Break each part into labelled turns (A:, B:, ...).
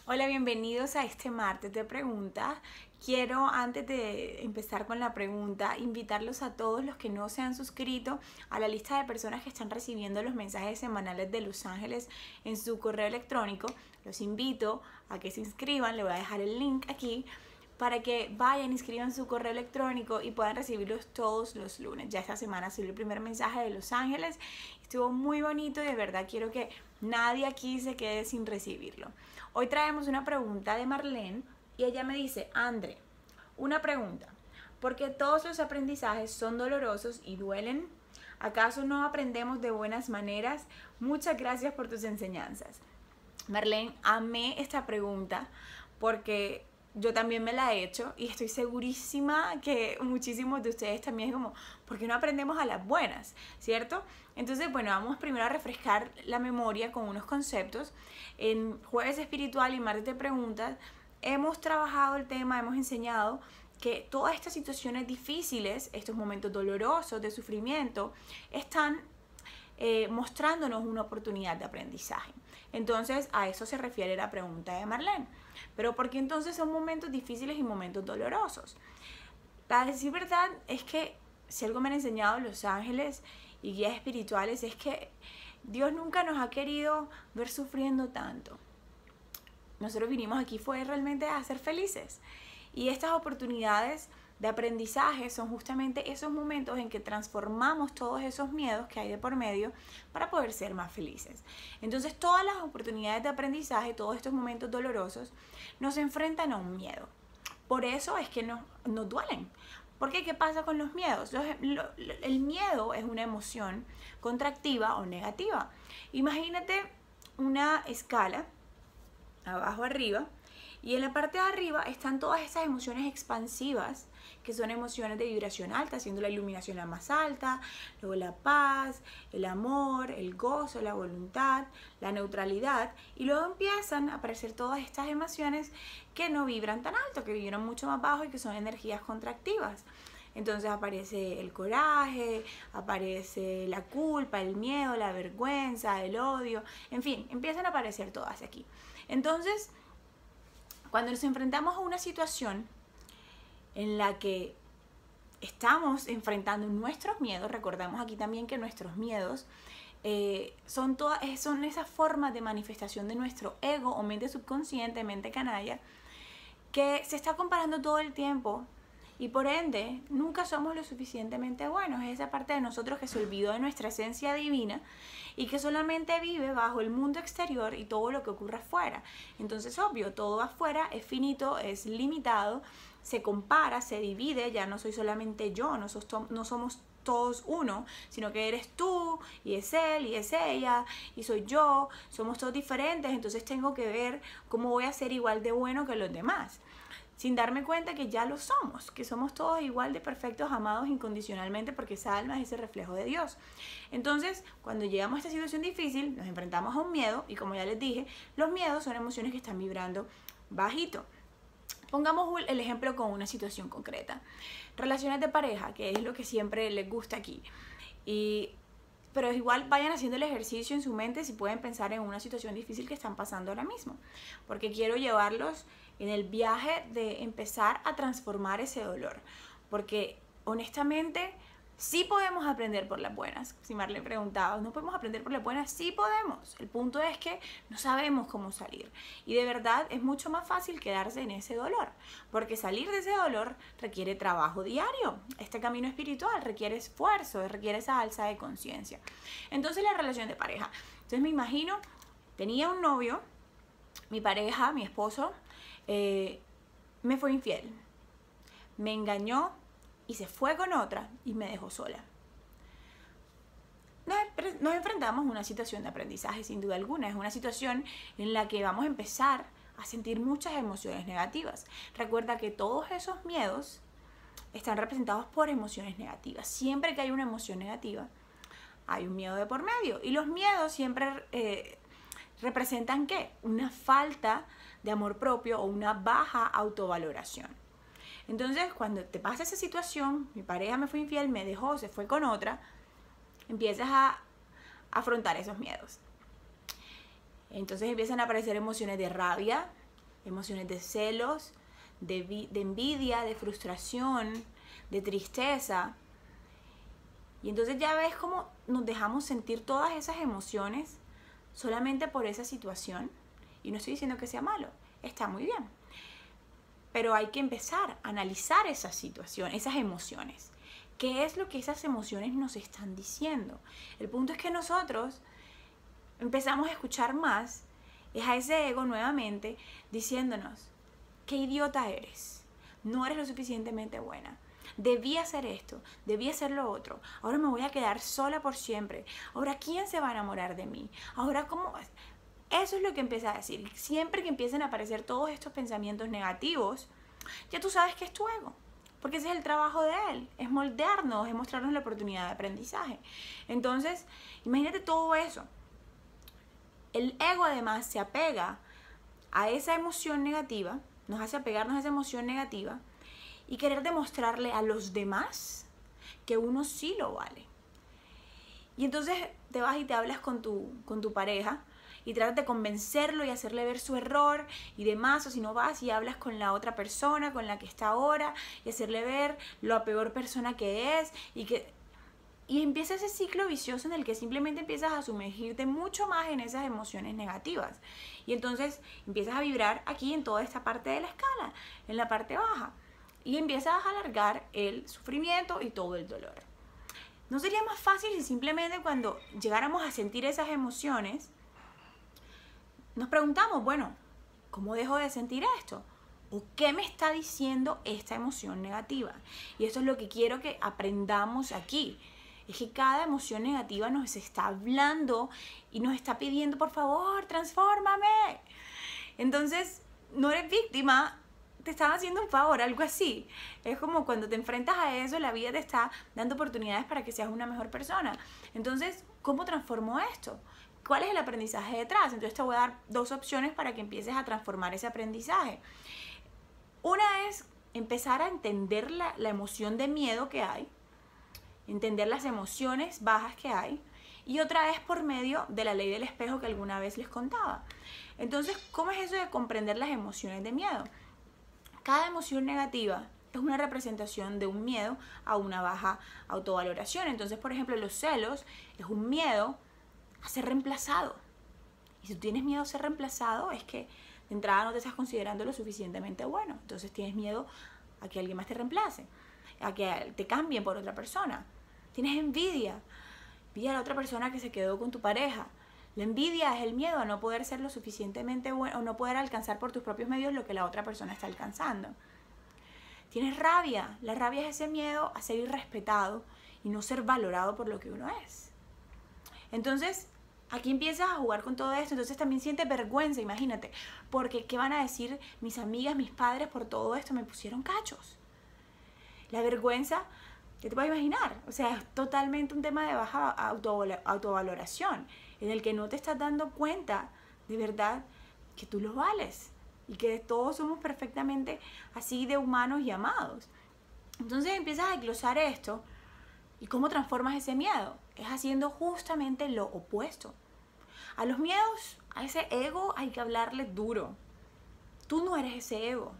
A: Hola, bienvenidos a este martes de preguntas. Quiero, antes de empezar con la pregunta, invitarlos a todos los que no se han suscrito a la lista de personas que están recibiendo los mensajes semanales de Los Ángeles en su correo electrónico. Los invito a que se inscriban, le voy a dejar el link aquí para que vayan, inscriban su correo electrónico y puedan recibirlos todos los lunes. Ya esta semana salió el primer mensaje de Los Ángeles, estuvo muy bonito y de verdad quiero que nadie aquí se quede sin recibirlo. Hoy traemos una pregunta de Marlene y ella me dice: Andre, una pregunta, ¿por qué todos los aprendizajes son dolorosos y duelen? ¿Acaso no aprendemos de buenas maneras? Muchas gracias por tus enseñanzas. Marlene, amé esta pregunta porque yo también me la he hecho y estoy segurísima que muchísimos de ustedes también es como, ¿por qué no aprendemos a las buenas? ¿Cierto? Entonces, bueno, vamos primero a refrescar la memoria con unos conceptos. En Jueves Espiritual y Martes de Preguntas hemos trabajado el tema, hemos enseñado que todas estas situaciones difíciles, estos momentos dolorosos de sufrimiento, están mostrándonos una oportunidad de aprendizaje. Entonces, a eso se refiere la pregunta de Marlene. Pero ¿por qué entonces son momentos difíciles y momentos dolorosos? Para decir verdad es que si algo me han enseñado los ángeles y guías espirituales es que Dios nunca nos ha querido ver sufriendo tanto. Nosotros vinimos aquí fue realmente a ser felices. Y estas oportunidades de aprendizaje son justamente esos momentos en que transformamos todos esos miedos que hay de por medio para poder ser más felices. Entonces todas las oportunidades de aprendizaje, todos estos momentos dolorosos, nos enfrentan a un miedo. Por eso es que nos duelen. Porque ¿qué pasa con los miedos? El miedo es una emoción contractiva o negativa. Imagínate una escala, abajo arriba, y en la parte de arriba están todas esas emociones expansivas, que son emociones de vibración alta, siendo la iluminación la más alta, luego la paz, el amor, el gozo, la voluntad, la neutralidad, y luego empiezan a aparecer todas estas emociones que no vibran tan alto, que vibran mucho más bajo y que son energías contractivas. Entonces aparece el coraje, aparece la culpa, el miedo, la vergüenza, el odio, en fin, empiezan a aparecer todas aquí. Entonces, cuando nos enfrentamos a una situación en la que estamos enfrentando nuestros miedos, recordamos aquí también que nuestros miedos son esas formas de manifestación de nuestro ego o mente subconsciente, mente canalla, que se está comparando todo el tiempo y por ende nunca somos lo suficientemente buenos. Es esa parte de nosotros que se olvidó de nuestra esencia divina y que solamente vive bajo el mundo exterior y todo lo que ocurre afuera. Entonces, obvio, todo afuera es finito, es limitado, se compara, se divide, ya no soy solamente yo, no somos todos uno, sino que eres tú, y es él, y es ella, y soy yo, somos todos diferentes, entonces tengo que ver cómo voy a ser igual de bueno que los demás, sin darme cuenta que ya lo somos, que somos todos igual de perfectos, amados incondicionalmente, porque esa alma es ese reflejo de Dios. Entonces, cuando llegamos a esta situación difícil, nos enfrentamos a un miedo, y como ya les dije, los miedos son emociones que están vibrando bajito. Pongamos el ejemplo con una situación concreta. Relaciones de pareja, que es lo que siempre les gusta aquí. Pero igual vayan haciendo el ejercicio en su mente si pueden pensar en una situación difícil que están pasando ahora mismo. Porque quiero llevarlos en el viaje de empezar a transformar ese dolor. Porque honestamente sí podemos aprender por las buenas. Si Marlene preguntaba, ¿no podemos aprender por las buenas? Sí podemos. El punto es que no sabemos cómo salir. Y de verdad es mucho más fácil quedarse en ese dolor. Porque salir de ese dolor requiere trabajo diario. Este camino espiritual requiere esfuerzo, requiere esa alza de conciencia. Entonces la relación de pareja. Entonces me imagino, tenía un novio, mi pareja, mi esposo, me fue infiel. Me engañó y se fue con otra y me dejó sola. Nos enfrentamos a una situación de aprendizaje, sin duda alguna. Es una situación en la que vamos a empezar a sentir muchas emociones negativas. Recuerda que todos esos miedos están representados por emociones negativas. Siempre que hay una emoción negativa, hay un miedo de por medio. Y los miedos siempre representan ¿qué? Una falta de amor propio o una baja autovaloración. Entonces, cuando te pasa esa situación, mi pareja me fue infiel, me dejó, se fue con otra, empiezas a afrontar esos miedos. Entonces empiezan a aparecer emociones de rabia, emociones de celos, de envidia, de frustración, de tristeza. Y entonces ya ves cómo nos dejamos sentir todas esas emociones solamente por esa situación. Y no estoy diciendo que sea malo, está muy bien. Pero hay que empezar a analizar esa situación, esas emociones. ¿Qué es lo que esas emociones nos están diciendo? El punto es que nosotros empezamos a escuchar más, es a ese ego nuevamente diciéndonos: qué idiota eres, no eres lo suficientemente buena, debí hacer esto, debí hacer lo otro, ahora me voy a quedar sola por siempre, ahora ¿quién se va a enamorar de mí? Ahora ¿cómo? Eso es lo que empieza a decir. Siempre que empiecen a aparecer todos estos pensamientos negativos, ya tú sabes que es tu ego, porque ese es el trabajo de él, es moldearnos, es mostrarnos la oportunidad de aprendizaje. Entonces, imagínate todo eso. El ego además se apega a esa emoción negativa, nos hace apegarnos a esa emoción negativa y querer demostrarle a los demás que uno sí lo vale. Y entonces te vas y te hablas con tu pareja y tratas de convencerlo y hacerle ver su error y demás, o si no vas y hablas con la otra persona con la que está ahora y hacerle ver la peor persona que es y empieza ese ciclo vicioso en el que simplemente empiezas a sumergirte mucho más en esas emociones negativas. Y entonces empiezas a vibrar aquí en toda esta parte de la escala, en la parte baja. Y empiezas a alargar el sufrimiento y todo el dolor. ¿No sería más fácil si simplemente cuando llegáramos a sentir esas emociones, nos preguntamos, bueno, ¿cómo dejo de sentir esto? ¿O qué me está diciendo esta emoción negativa? Y eso es lo que quiero que aprendamos aquí. Es que cada emoción negativa nos está hablando y nos está pidiendo, por favor, transfórmame. Entonces, no eres víctima, te están haciendo un favor, algo así. Es como cuando te enfrentas a eso, la vida te está dando oportunidades para que seas una mejor persona. Entonces, ¿cómo transformo esto? ¿Cuál es el aprendizaje detrás? Entonces te voy a dar 2 opciones para que empieces a transformar ese aprendizaje. Una es empezar a entender la emoción de miedo que hay, entender las emociones bajas que hay, y otra es por medio de la ley del espejo que alguna vez les contaba. Entonces, ¿cómo es eso de comprender las emociones de miedo? Cada emoción negativa es una representación de un miedo a una baja autovaloración. Entonces, por ejemplo, los celos es un miedo a ser reemplazado. Y si tú tienes miedo a ser reemplazado, es que de entrada no te estás considerando lo suficientemente bueno. Entonces tienes miedo a que alguien más te reemplace, a que te cambien por otra persona. Tienes envidia a la otra persona que se quedó con tu pareja. La envidia es el miedo a no poder ser lo suficientemente bueno o no poder alcanzar por tus propios medios lo que la otra persona está alcanzando. Tienes rabia. La rabia es ese miedo a ser irrespetado y no ser valorado por lo que uno es. Entonces, aquí empiezas a jugar con todo esto. Entonces también sientes vergüenza, imagínate. Porque, ¿qué van a decir mis amigas, mis padres por todo esto? Me pusieron cachos. La vergüenza, ¿qué te puedes imaginar? O sea, es totalmente un tema de baja autovaloración, en el que no te estás dando cuenta de verdad que tú los vales y que todos somos perfectamente así de humanos y amados. Entonces empiezas a desglosar esto. ¿Y cómo transformas ese miedo? Es haciendo justamente lo opuesto. A los miedos, a ese ego hay que hablarle duro. Tú no eres ese ego.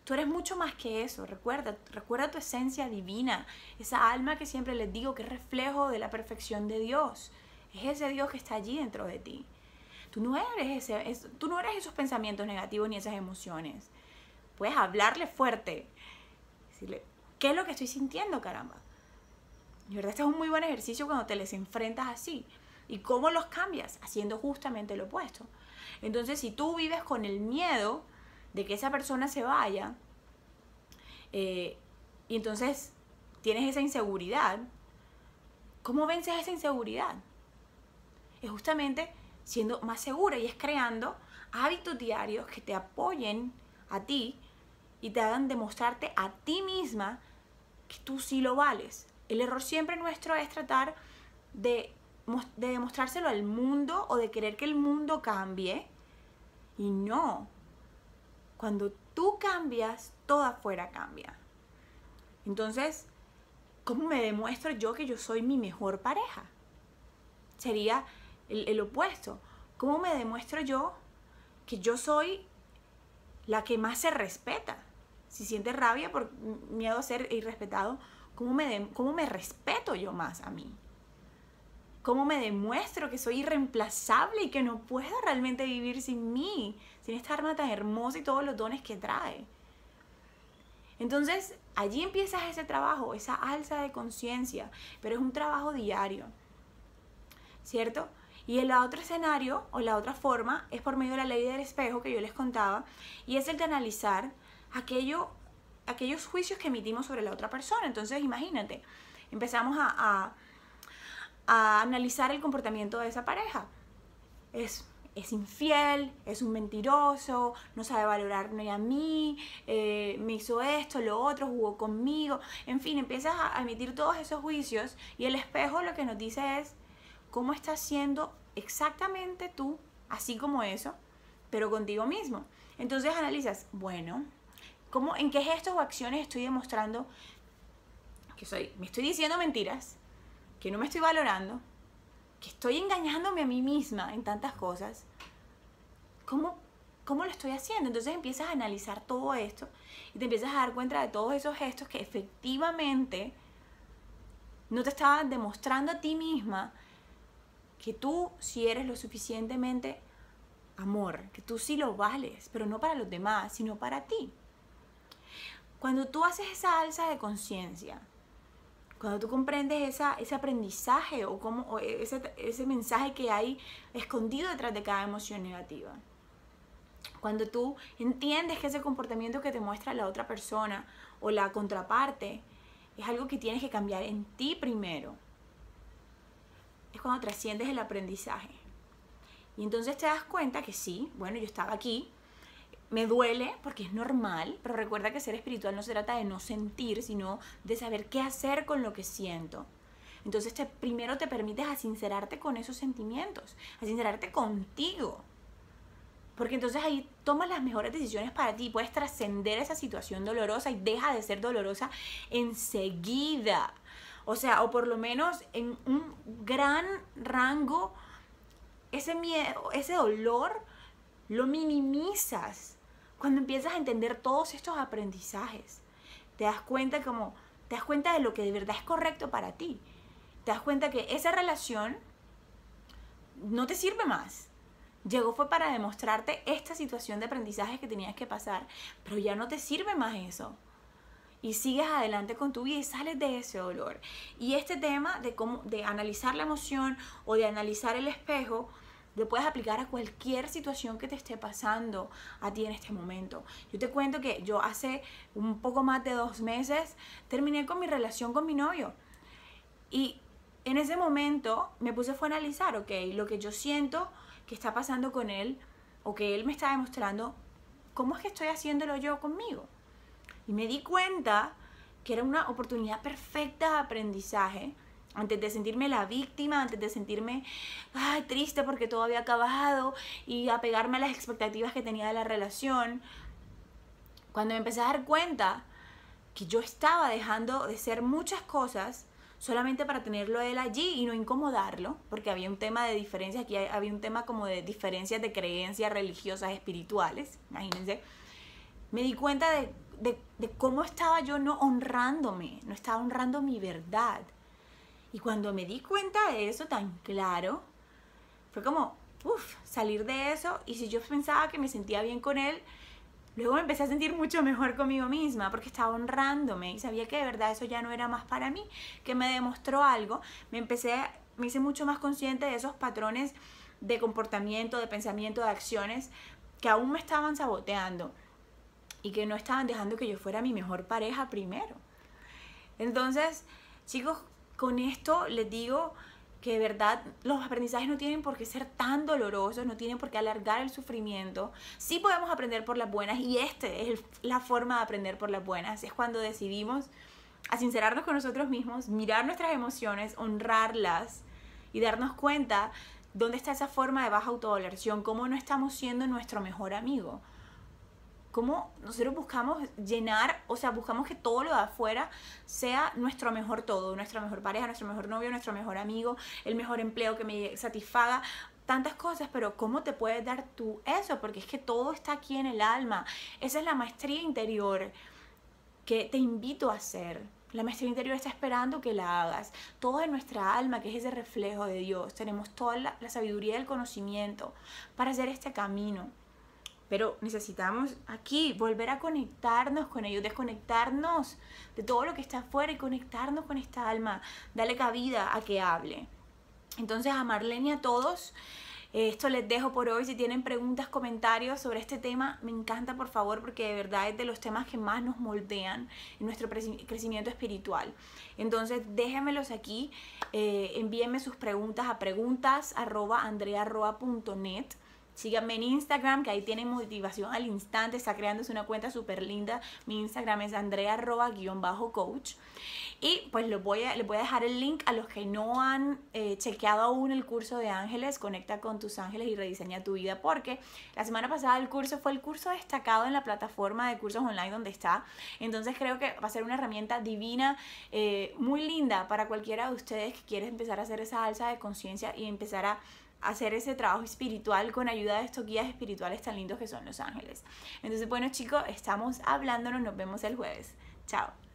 A: Tú eres mucho más que eso. Recuerda tu esencia divina. Esa alma que siempre les digo que es reflejo de la perfección de Dios. Es ese Dios que está allí dentro de ti. Tú no eres esos pensamientos negativos ni esas emociones. Puedes hablarle fuerte. Decirle, ¿qué es lo que estoy sintiendo, caramba? Y verdad, este es un muy buen ejercicio cuando te les enfrentas así. ¿Y cómo los cambias? Haciendo justamente lo opuesto. Entonces, si tú vives con el miedo de que esa persona se vaya, y entonces tienes esa inseguridad, ¿cómo vences esa inseguridad? Es justamente siendo más segura y es creando hábitos diarios que te apoyen a ti y te hagan demostrarte a ti misma que tú sí lo vales. El error siempre nuestro es tratar de demostrárselo al mundo o de querer que el mundo cambie. Y no. Cuando tú cambias, todo afuera cambia. Entonces, ¿cómo me demuestro yo que yo soy mi mejor pareja? Sería el opuesto. ¿Cómo me demuestro yo que yo soy la que más se respeta. Si sientes rabia por miedo a ser irrespetado, ¿cómo me respeto yo más a mí? ¿Cómo me demuestro que soy irreemplazable y que no puedo realmente vivir sin mí, sin esta arma tan hermosa y todos los dones que trae? Entonces, allí empiezas ese trabajo, esa alza de conciencia, pero es un trabajo diario, ¿cierto? Y el otro escenario o la otra forma es por medio de la ley del espejo que yo les contaba, y es el de analizar aquellos juicios que emitimos sobre la otra persona. Entonces, imagínate, empezamos a analizar el comportamiento de esa pareja. Es infiel, es un mentiroso, no sabe valorarme a mí, me hizo esto, lo otro, jugó conmigo. En fin, empiezas a emitir todos esos juicios y el espejo lo que nos dice es cómo estás siendo exactamente tú, así como eso, pero contigo mismo. Entonces analizas, bueno, ¿en qué gestos o acciones estoy demostrando que me estoy diciendo mentiras, que no me estoy valorando, que estoy engañándome a mí misma en tantas cosas? ¿Cómo lo estoy haciendo? Entonces empiezas a analizar todo esto y te empiezas a dar cuenta de todos esos gestos que efectivamente no te estaban demostrando a ti misma que tú sí eres lo suficientemente amor, que tú sí lo vales, pero no para los demás, sino para ti. Cuando tú haces esa alza de conciencia, cuando tú comprendes ese aprendizaje o ese mensaje que hay escondido detrás de cada emoción negativa, cuando tú entiendes que ese comportamiento que te muestra la otra persona o la contraparte es algo que tienes que cambiar en ti primero, es cuando trasciendes el aprendizaje. Y entonces te das cuenta que sí, bueno, yo estaba aquí, me duele porque es normal, pero recuerda que ser espiritual no se trata de no sentir, sino de saber qué hacer con lo que siento. Entonces primero te permites a sincerarte con esos sentimientos, a sincerarte contigo. Porque entonces ahí tomas las mejores decisiones para ti, puedes trascender esa situación dolorosa y deja de ser dolorosa enseguida. O sea, o por lo menos en un gran rango, ese miedo, ese dolor, lo minimizas. Cuando empiezas a entender todos estos aprendizajes, te das cuenta de lo que de verdad es correcto para ti. Te das cuenta que esa relación no te sirve más. Fue para demostrarte esta situación de aprendizaje que tenías que pasar, pero ya no te sirve más eso. Y sigues adelante con tu vida y sales de ese dolor. Y este tema de analizar la emoción o de analizar el espejo, lo puedes aplicar a cualquier situación que te esté pasando a ti en este momento. Yo te cuento que yo hace un poco más de 2 meses terminé con mi relación con mi novio. Y en ese momento me puse a analizar, ok, lo que yo siento que está pasando con él o que él me está demostrando, ¿cómo es que estoy haciéndolo yo conmigo? Y me di cuenta que era una oportunidad perfecta de aprendizaje. Antes de sentirme la víctima, antes de sentirme triste porque todo había acabado y apegarme a las expectativas que tenía de la relación, cuando me empecé a dar cuenta que yo estaba dejando de ser muchas cosas solamente para tenerlo él allí y no incomodarlo, porque había un tema de diferencias, aquí había un tema como de diferencias de creencias religiosas, espirituales, imagínense. Me di cuenta de cómo estaba yo no honrándome, no estaba honrando mi verdad. Y cuando me di cuenta de eso tan claro, fue como, salir de eso. Y si yo pensaba que me sentía bien con él, luego me empecé a sentir mucho mejor conmigo misma porque estaba honrándome y sabía que de verdad eso ya no era más para mí, que me demostró algo. Me hice mucho más consciente de esos patrones de comportamiento, de pensamiento, de acciones que aún me estaban saboteando y que no estaban dejando que yo fuera mi mejor pareja primero. Entonces, chicos, con esto les digo que de verdad los aprendizajes no tienen por qué ser tan dolorosos, no tienen por qué alargar el sufrimiento. Sí podemos aprender por las buenas y la forma de aprender por las buenas. Es cuando decidimos a sincerarnos con nosotros mismos, mirar nuestras emociones, honrarlas y darnos cuenta dónde está esa forma de baja autovaloración, cómo no estamos siendo nuestro mejor amigo. Cómo nosotros buscamos buscamos que todo lo de afuera sea nuestro mejor todo, nuestra mejor pareja, nuestro mejor novio, nuestro mejor amigo, el mejor empleo que me satisfaga. tantas cosas, pero ¿cómo te puedes dar tú eso? Porque es que todo está aquí en el alma. Esa es la maestría interior que te invito a hacer. La maestría interior está esperando que la hagas. Todo en nuestra alma, que es ese reflejo de Dios. Tenemos toda la sabiduría del conocimiento para hacer este camino. Pero necesitamos aquí volver a conectarnos con ellos, desconectarnos de todo lo que está afuera y conectarnos con esta alma. Darle cabida a que hable. Entonces, a Marlene y a todos, esto les dejo por hoy. Si tienen preguntas, comentarios sobre este tema, me encanta, por favor, porque de verdad es de los temas que más nos moldean en nuestro crecimiento espiritual. Entonces, déjenmelos aquí, envíenme sus preguntas a preguntas@andrearroa.net. Síganme en Instagram, que ahí tienen motivación al instante. Está creándose una cuenta súper linda. Mi Instagram es andrea_coach. Y pues les voy a dejar el link a los que no han chequeado aún el curso de ángeles. Conecta con tus ángeles y rediseña tu vida. Porque la semana pasada el curso fue el curso destacado en la plataforma de cursos online donde está. Entonces creo que va a ser una herramienta divina, muy linda para cualquiera de ustedes que quiere empezar a hacer esa alza de conciencia y empezar a hacer ese trabajo espiritual con ayuda de estos guías espirituales tan lindos que son los ángeles. Entonces, bueno, chicos, estamos hablándonos, nos vemos el jueves. Chao.